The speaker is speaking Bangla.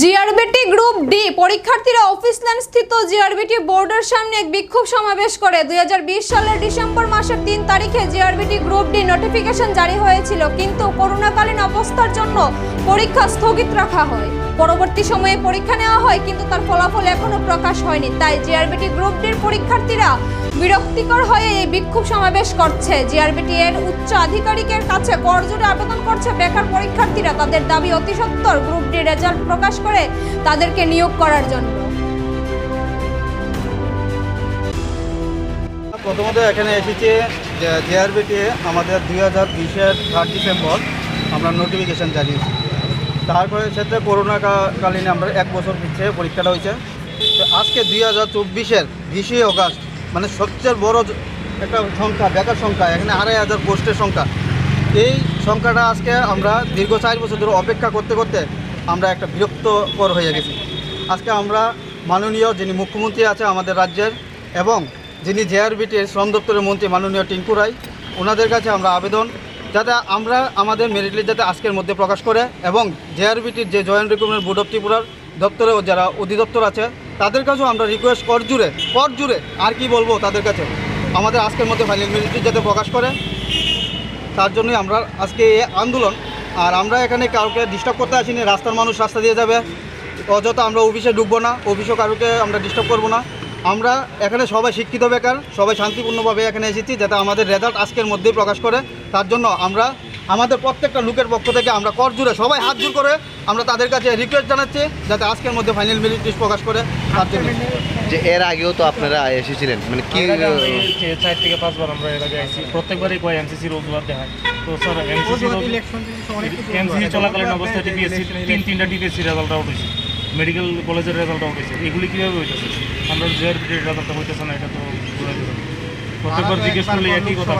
জিআরবিটি গ্রুপ ডি পরীক্ষার্থীরা অফিস ল্যান্ড স্থিত জিআরবিটি বোর্ডের সামনে এক বিক্ষোভ সমাবেশ করে 2020 সালের ডিসেম্বর মাসের 3 তারিখে জিআরবিটি গ্রুপ ডি নোটিফিকেশন জারি হয়েছিল, কিন্তু করোনাকালীন অবস্থার জন্য পরীক্ষা স্থগিত রাখা হয়। পরবর্তী সময়ে পরীক্ষা নেওয়া হয়, কিন্তু তার ফলাফল এখনো প্রকাশ হয়নি। তাই জিআরবিটি গ্রুপ ডির পরীক্ষার্থীরা বিরক্তিকর হয়ে এই বিক্ষোভ সমাবেশ করছে। জিআরবিটি এর উচ্চ আধিকারিকের কাছে করজোড়ে আবেদন করছে বেকার পরীক্ষার্থীরা তাদের দাবি অতি সত্বর গ্রুপ ডি রেজাল্ট প্রকাশ করে তাদেরকে নিয়োগ করার জন্য। প্রথমত এখানে এসেছে যে জিআরবিটি আমাদের 2020-এর 3 ডিসেম্বর আমরা নোটিফিকেশান জারি। তারপরে সেটা করোনাকালীন আমরা 1 বছর পিছিয়ে পরীক্ষাটা হয়েছে। তো আজকে 2024-এর 20 অগাস্ট মানে সবচেয়ে বড় একটা সংখ্যা, বেকার সংখ্যা, এখানে 2,500 পোস্টের সংখ্যা। এই সংখ্যাটা আজকে আমরা দীর্ঘ 4 বছর ধরে অপেক্ষা করতে করতে আমরা একটা বিরক্তকর হয়ে গেছি। আজকে আমরা মাননীয় যিনি মুখ্যমন্ত্রী আছে আমাদের রাজ্যের এবং যিনি জিআরবিটির শ্রম দপ্তরের মন্ত্রী মাননীয় টিঙ্কু রায়, ওনাদের কাছে আমরা আবেদন যাতে আমরা আমাদের মেরিট লিস্ট যাতে আজকের মধ্যে প্রকাশ করে এবং জিআরবিটির যে জয়েন্ট রিক্রুটমেন্ট বোর্ড অফ ত্রিপুরার দপ্তরে যারা অধিদপ্তর আছে তাদের কাছেও আমরা রিকোয়েস্ট করজুড়ে আর কি বলবো, তাদের কাছে আমাদের আজকের মধ্যে ফাইনাল মেরিট লিস্ট যাতে প্রকাশ করে, তার জন্যই আমরা আজকে এই আন্দোলন। আর আমরা এখানে কাউকে ডিস্টার্ব করতে আসিনি, রাস্তার মানুষ রাস্তা দিয়ে যাবে, অযথা আমরা অফিসে ঢুকবো না, অফিসও কাউকে আমরা ডিস্টার্ব করবো না। আমরা এখানে সবাই শিক্ষিত বেকার, সবাই শান্তিপূর্ণভাবে এখানে এসেছি যাতে আমাদের রেজাল্ট আজকের মধ্যেই প্রকাশ করে। তার জন্য আমরা আমাদের প্রত্যেকটা লোকের পক্ষ থেকে আমরা করজোড়ে সবাই হাত জোর করে আমরা তাদের কাছে রিকোয়েস্ট জানাচ্ছি যাতে আজকের মধ্যে ফাইনাল মেরিট লিস্ট প্রকাশ করে। তার জন্য যে এর আগেও তো আপনারা এসেছিলেন, মানে কি 4 থেকে 5 বার আমরা এর আগে আসছি, প্রত্যেকবারই কয় এমসিসি রোজগার দেখায়। তো স্যার এমসিসি চলাকালীন অবস্থায় টিপিএসসি তিনটা টিপিএসসি রেজাল্ট আউট হয়েছে, মেডিকেল কলেজের রেজাল্ট আউট হয়েছে। এগুলি কীভাবে হইতেছে? আমরা জিআরবিটির রেজাল্টটা হইতেছে না, এটা তো প্রত্যেকবার জিজ্ঞেস করলে একই কথা।